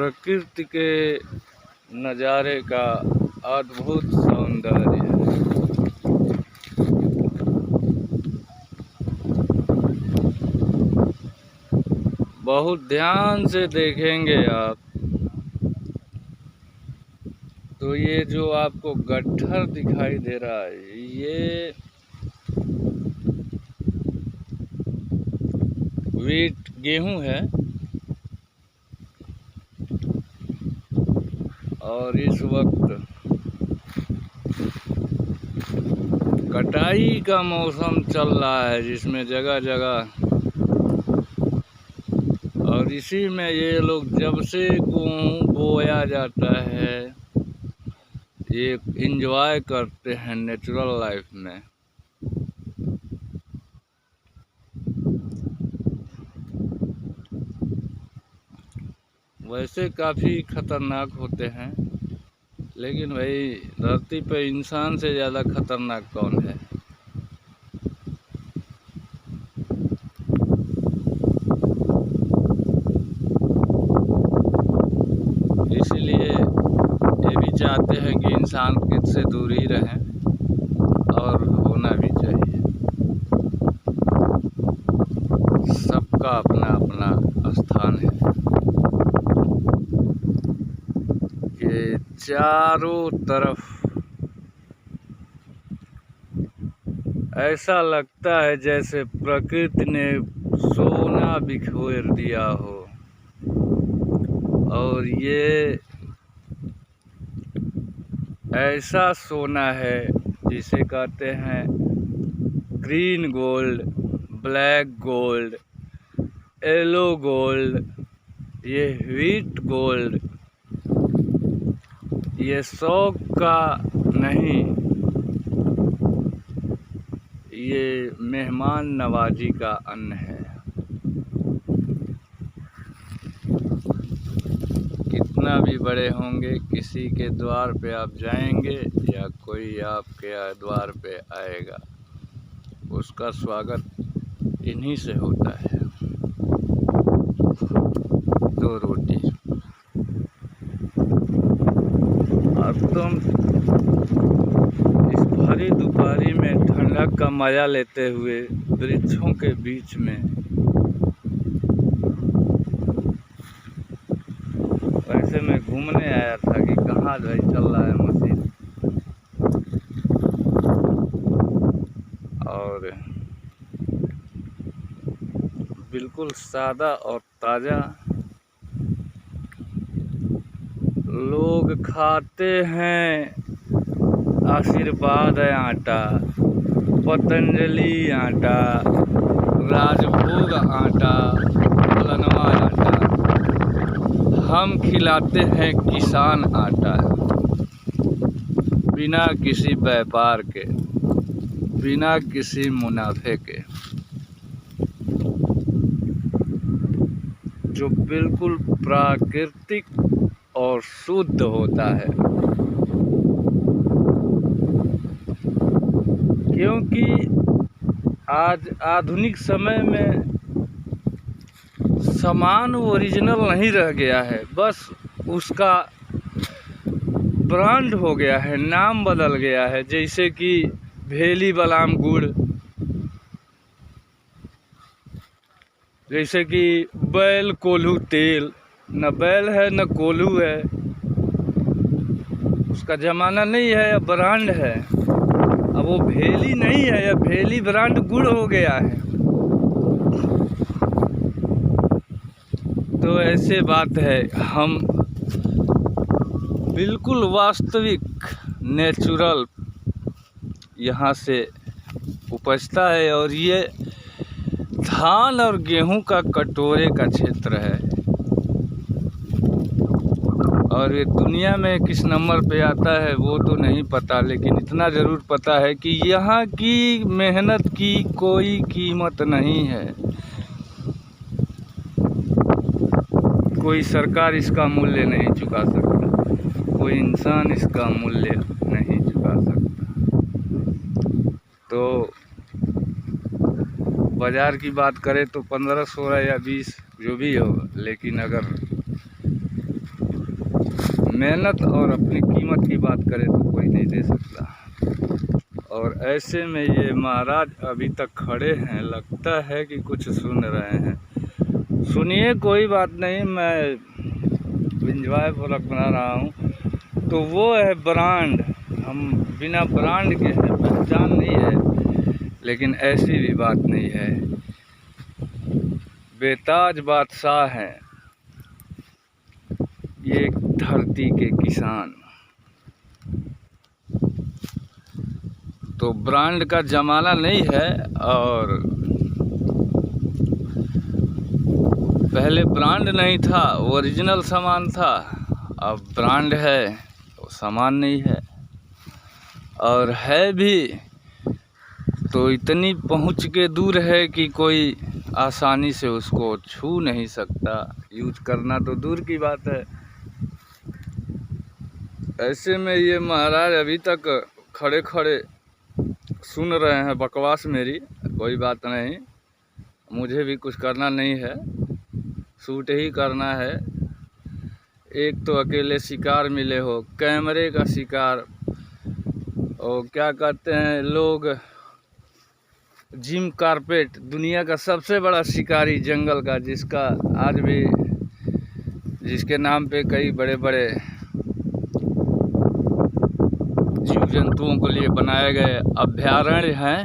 प्रकृति के नज़ारे का अद्भुत सौंदर्य है। बहुत ध्यान से देखेंगे आप तो ये जो आपको गट्ठर दिखाई दे रहा है, ये व्हीट गेहूं है। और इस वक्त कटाई का मौसम चल रहा है, जिसमें जगह जगह, और इसी में ये लोग जब से गेहूं बोया जाता है ये एंजॉय करते हैं नेचुरल लाइफ में। वैसे काफ़ी खतरनाक होते हैं, लेकिन भाई धरती पे इंसान से ज़्यादा खतरनाक कौन है। इसलिए ये भी चाहते हैं कि इंसान से दूर ही रहें, और होना भी चाहिए। सबका अपना अपना स्थान है। ये चारों तरफ ऐसा लगता है जैसे प्रकृति ने सोना बिखेर दिया हो। और ये ऐसा सोना है जिसे कहते हैं green gold, black gold, yellow gold, ये व्हीट गोल्ड। ये शौक का नहीं, ये मेहमान नवाजी का अन्न है। कितना भी बड़े होंगे, किसी के द्वार पे आप जाएंगे या कोई आपके द्वार पे आएगा, उसका स्वागत इन्हीं से होता है। दो रोटी। अब तुम इस भरी दोपहरी में ठंडक का मजा लेते हुए वृक्षों के बीच में, वैसे मैं घूमने आया था कि कहाँ भाई चल रहा है मशीन, और बिल्कुल सादा और ताज़ा। लोग खाते हैं आशीर्वाद आटा, पतंजलि आटा, राजभोग आटा, फलनवा आटा। हम खिलाते हैं किसान आटा, बिना किसी व्यापार के, बिना किसी मुनाफे के, जो बिल्कुल प्राकृतिक और शुद्ध होता है। क्योंकि आज आधुनिक समय में सामान ओरिजिनल नहीं रह गया है, बस उसका ब्रांड हो गया है, नाम बदल गया है। जैसे कि भेली बादाम गुड़, जैसे कि बैल कोल्हू तेल। न बैल है न कोल्हू है, उसका ज़माना नहीं है, अब ब्रांड है। अब वो भेली नहीं है, या भेली ब्रांड गुड़ हो गया है। तो ऐसे बात है, हम बिल्कुल वास्तविक नेचुरल यहाँ से उपजता है। और ये धान और गेहूं का कटोरे का क्षेत्र है। और ये दुनिया में किस नंबर पे आता है वो तो नहीं पता, लेकिन इतना ज़रूर पता है कि यहाँ की मेहनत की कोई कीमत नहीं है। कोई सरकार इसका मूल्य नहीं चुका सकता, कोई इंसान इसका मूल्य नहीं चुका सकता। तो बाज़ार की बात करें तो 15, 16 या 20 जो भी हो, लेकिन अगर मेहनत और अपनी कीमत की बात करें तो कोई नहीं दे सकता। और ऐसे में ये महाराज अभी तक खड़े हैं, लगता है कि कुछ सुन रहे हैं। सुनिए, कोई बात नहीं, मैं एंजॉयफुल बना रहा हूँ। तो वो है ब्रांड, हम बिना ब्रांड के हैं, पहचान नहीं है, लेकिन ऐसी भी बात नहीं है। बेताज बादशाह हैं ये धरती के किसान। तो ब्रांड का ज़माना नहीं है, और पहले ब्रांड नहीं था, ओरिजिनल सामान था। अब ब्रांड है तो सामान नहीं है, और है भी तो इतनी पहुंच के दूर है कि कोई आसानी से उसको छू नहीं सकता। यूज करना तो दूर की बात है। ऐसे में ये महाराज अभी तक खड़े खड़े सुन रहे हैं बकवास मेरी। कोई बात नहीं, मुझे भी कुछ करना नहीं है, शूट ही करना है। एक तो अकेले शिकार मिले हो, कैमरे का शिकार, और क्या कहते हैं लोग, जिम कारपेट, दुनिया का सबसे बड़ा शिकारी जंगल का, जिसका आज भी, जिसके नाम पे कई बड़े बड़े जीव जंतुओं के लिए बनाए गए अभयारण्य हैं,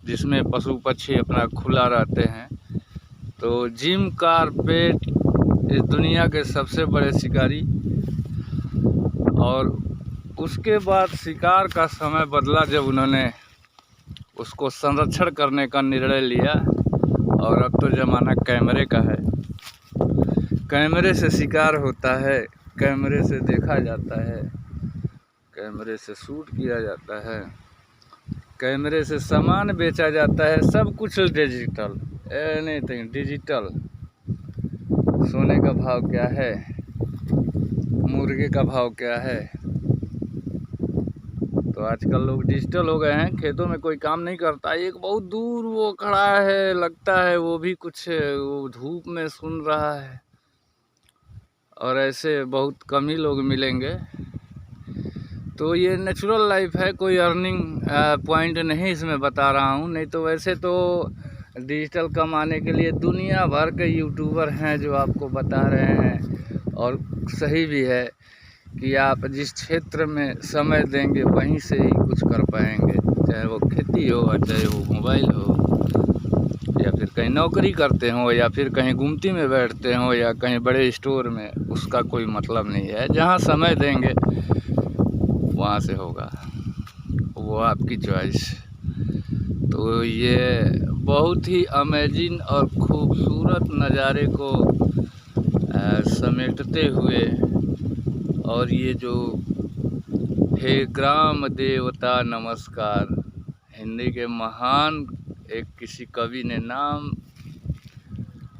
जिसमें पशु पक्षी अपना खुला रहते हैं। तो जिम कारपेट इस दुनिया के सबसे बड़े शिकारी। और उसके बाद शिकार का समय बदला जब उन्होंने उसको संरक्षण करने का निर्णय लिया, और अब तो ज़माना कैमरे का है। कैमरे से शिकार होता है, कैमरे से देखा जाता है, कैमरे से शूट किया जाता है, कैमरे से सामान बेचा जाता है। सब कुछ डिजिटल, एनीथिंग डिजिटल। सोने का भाव क्या है, मुर्गे का भाव क्या है। तो आजकल लोग डिजिटल हो गए हैं। खेतों में कोई काम नहीं करता, एक बहुत दूर वो खड़ा है, लगता है वो भी कुछ वो धूप में सुन रहा है। और ऐसे बहुत कम ही लोग मिलेंगे। तो ये नेचुरल लाइफ है, कोई अर्निंग पॉइंट नहीं इसमें बता रहा हूँ। नहीं तो वैसे तो डिजिटल कमाने के लिए दुनिया भर के यूट्यूबर हैं जो आपको बता रहे हैं, और सही भी है कि आप जिस क्षेत्र में समय देंगे वहीं से ही कुछ कर पाएंगे। चाहे वो खेती हो, चाहे वो मोबाइल हो, या फिर कहीं नौकरी करते हो, या फिर कहीं गुमती में बैठते हो, या कहीं बड़े स्टोर में, उसका कोई मतलब नहीं है। जहाँ समय देंगे वहाँ से होगा, वो आपकी चॉइस। तो ये बहुत ही अमेजिंग और खूबसूरत नज़ारे को समेटते हुए, और ये जो हे ग्राम देवता नमस्कार, हिंदी के महान एक किसी कवि ने, नाम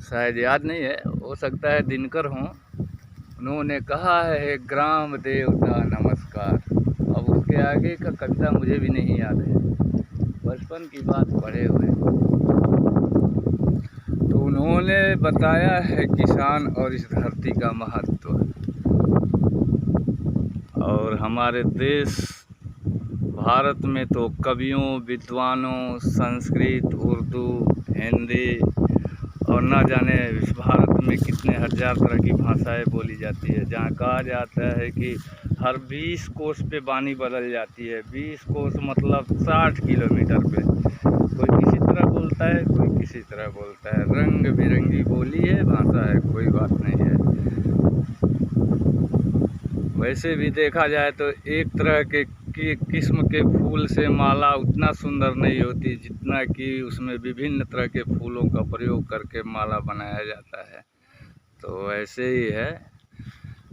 शायद याद नहीं है, हो सकता है दिनकर हों, उन्होंने कहा है हे ग्राम देवता नमस्कार। अब उसके आगे का कविता मुझे भी नहीं याद है, बचपन की बात पढ़े हुए। तो उन्होंने बताया है किसान और इस धरती का महत्व। और हमारे देश भारत में तो कवियों, विद्वानों, संस्कृत, उर्दू, हिंदी, और ना जाने इस भारत में कितने हजार तरह की भाषाएं बोली जाती है। जहाँ कहा जाता है कि हर 20 कोस पे वाणी बदल जाती है। 20 कोस मतलब 60 किलोमीटर पे कोई किसी तरह बोलता है, कोई किसी तरह बोलता है। रंग बिरंगी बोली है, भाषा है, कोई बात नहीं है। वैसे भी देखा जाए तो एक तरह के किस्म के फूल से माला उतना सुंदर नहीं होती जितना कि उसमें विभिन्न तरह के फूलों का प्रयोग करके माला बनाया जाता है। तो ऐसे ही है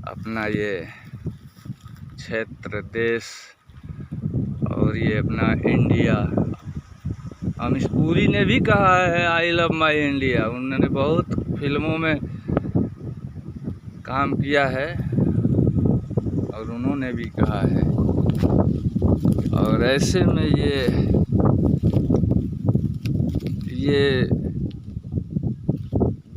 अपना ये क्षेत्र, देश, और ये अपना इंडिया। अमीश पुरी ने भी कहा है आई लव माई इंडिया। उन्होंने बहुत फिल्मों में काम किया है और उन्होंने भी कहा है। और ऐसे में ये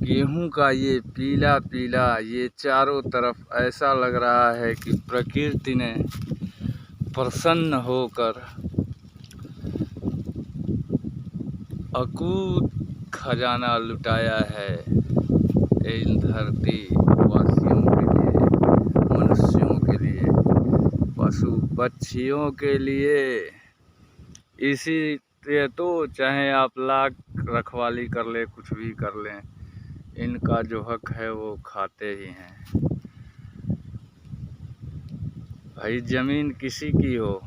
गेहूं गेहूं का ये पीला पीला, ये चारों तरफ ऐसा लग रहा है कि प्रकृति ने प्रसन्न होकर अकूत खजाना लुटाया है इन धरती वासियों के लिए, मनुष्यों के लिए, पशु पक्षियों के लिए। इसी लिए तो चाहे आप लाख रखवाली कर ले, कुछ भी कर लें, इनका जो हक है वो खाते ही हैं। भाई ज़मीन किसी की हो,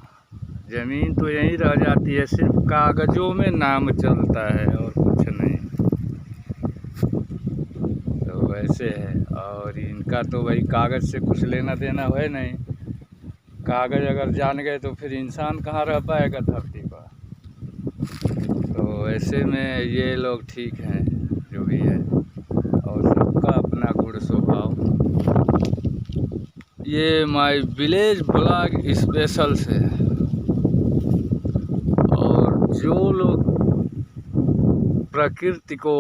ज़मीन तो यहीं रह जाती है, सिर्फ कागज़ों में नाम चलता है और कुछ नहीं। तो वैसे है, और इनका तो भाई कागज़ से कुछ लेना देना है नहीं। कागज़ अगर जान गए तो फिर इंसान कहाँ रह पाएगा धरती पर। तो ऐसे में ये लोग ठीक हैं जो भी है, और सबका अपना गुण स्वभाव। ये माय विलेज ब्लॉग स्पेशल से, और जो लोग प्रकृति को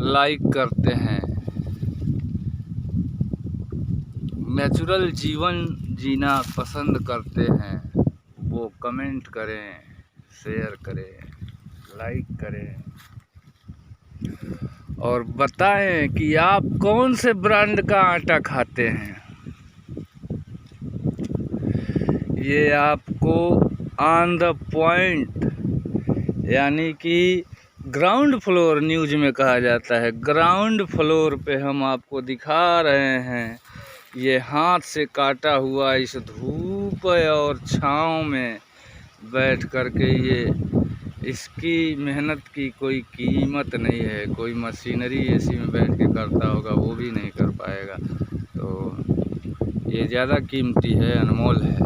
लाइक करते हैं, नेचुरल जीवन जीना पसंद करते हैं, वो कमेंट करें, शेयर करें, लाइक करें और बताएं कि आप कौन से ब्रांड का आटा खाते हैं। ये आपको ऑन द पॉइंट, यानी कि ग्राउंड फ्लोर न्यूज़ में कहा जाता है, ग्राउंड फ्लोर पे हम आपको दिखा रहे हैं ये हाथ से काटा हुआ इस धूप और छाँव में बैठ कर के। ये इसकी मेहनत की कोई कीमत नहीं है। कोई मशीनरी एसी में बैठ के करता होगा वो भी नहीं कर पाएगा। तो ये ज़्यादा कीमती है, अनमोल है।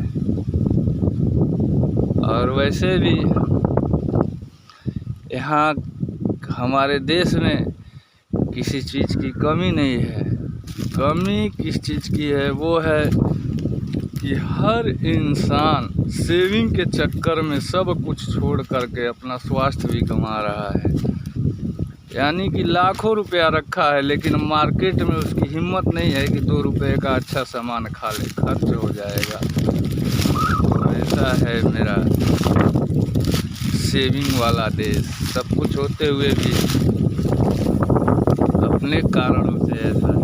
और वैसे भी यहाँ हमारे देश में किसी चीज़ की कमी नहीं है। कमी किस चीज़ की है, वो है कि हर इंसान सेविंग के चक्कर में सब कुछ छोड़ करके अपना स्वास्थ्य भी गंवा रहा है। यानी कि लाखों रुपया रखा है, लेकिन मार्केट में उसकी हिम्मत नहीं है कि 2 रुपये का अच्छा सामान खा ले, खर्च हो जाएगा। तो ऐसा है मेरा सेविंग वाला देश। सब कुछ होते हुए भी अपने कारणों से ऐसा है।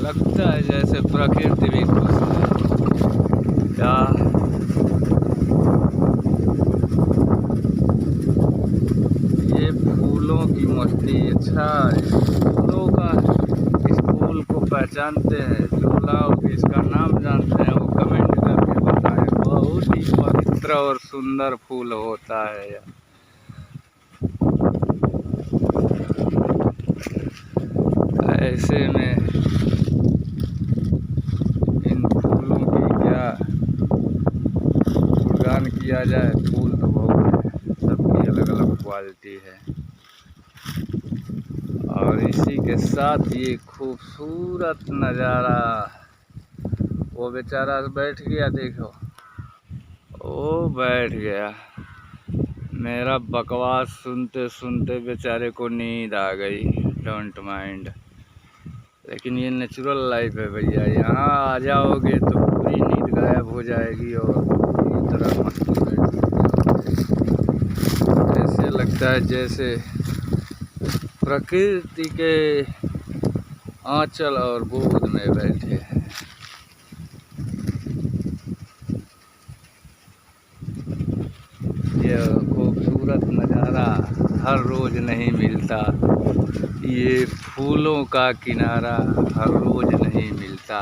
लगता है जैसे प्रकृति भी खुश है। क्या ये फूलों की मस्ती, अच्छा फूलों का, इस फूल को पहचानते हैं जो लोग, इसका नाम जानते हैं, वो कमेंट करके बताएं। बहुत ही पवित्र और सुंदर फूल होता है यह। ऐसे में इन फूलों की क्या गुणगान किया जाए। फूल तो बहुत है, सबकी अलग अलग क्वालिटी है। और इसी के साथ ये खूबसूरत नज़ारा, वो बेचारा बैठ गया, देखो वो बैठ गया। मेरा बकवास सुनते सुनते बेचारे को नींद आ गई। डोंट माइंड, लेकिन ये नेचुरल लाइफ है भैया। यहाँ आ जाओगे तो पूरी नींद गायब हो जाएगी और पूरी तरह मस्ती में ऐसे लगता है जैसे प्रकृति के आंचल और गोद में बैठे हैं। यह खूबसूरत नज़ारा हर रोज़ नहीं मिलता। ये फूलों का किनारा हर रोज़ नहीं मिलता।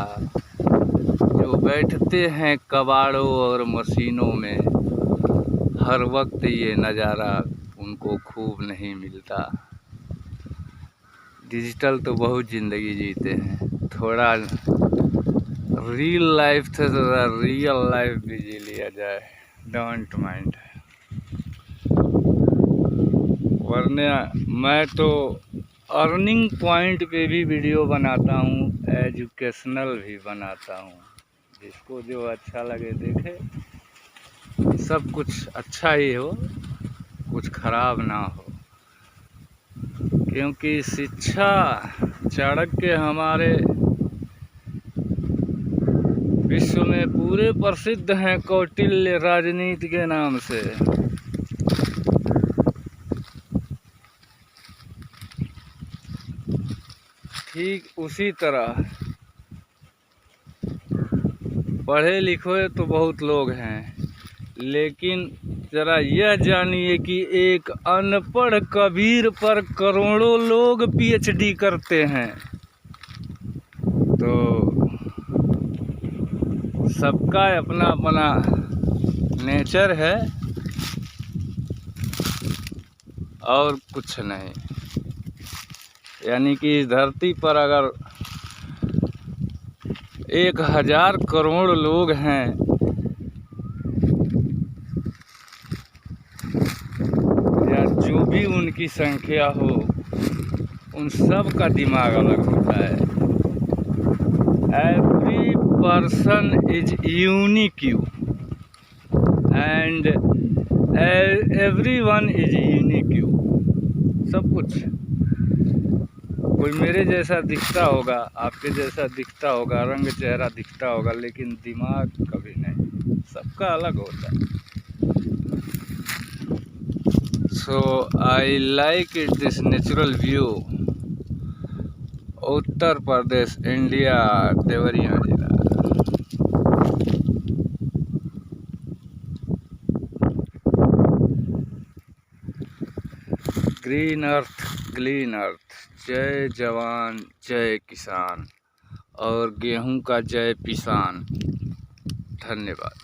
जो बैठते हैं कबाड़ों और मशीनों में, हर वक्त ये नज़ारा उनको खूब नहीं मिलता। डिजिटल तो बहुत ज़िंदगी जीते हैं, थोड़ा रियल लाइफ थे तो रियल लाइफ भी जी लिया जाए। Don't mind. वरना मैं तो अर्निंग पॉइंट पे भी वीडियो बनाता हूँ, एजुकेशनल भी बनाता हूँ। जिसको जो अच्छा लगे देखे। सब कुछ अच्छा ही हो, कुछ खराब ना हो। क्योंकि शिक्षा चाणक्य हमारे विश्व में पूरे प्रसिद्ध हैं कौटिल्य राजनीति के नाम से। ठीक उसी तरह पढ़े लिखे तो बहुत लोग हैं, लेकिन जरा यह जानिए कि एक अनपढ़ कबीर पर करोड़ों लोग पीएचडी करते हैं। तो सबका अपना अपना नेचर है और कुछ नहीं। यानी कि इस धरती पर अगर 1000 करोड़ लोग हैं, या जो भी उनकी संख्या हो, उन सब का दिमाग अलग होता है। Every person is unique and everyone is unique। सब कुछ, कोई मेरे जैसा दिखता होगा, आपके जैसा दिखता होगा, रंग चेहरा दिखता होगा, लेकिन दिमाग कभी नहीं, सबका अलग होता है। So I like it, this natural view। Uttar Pradesh, India, Deoria जिला। Green earth, green earth. जय जवान जय किसान और गेहूं का जय पिसान। धन्यवाद।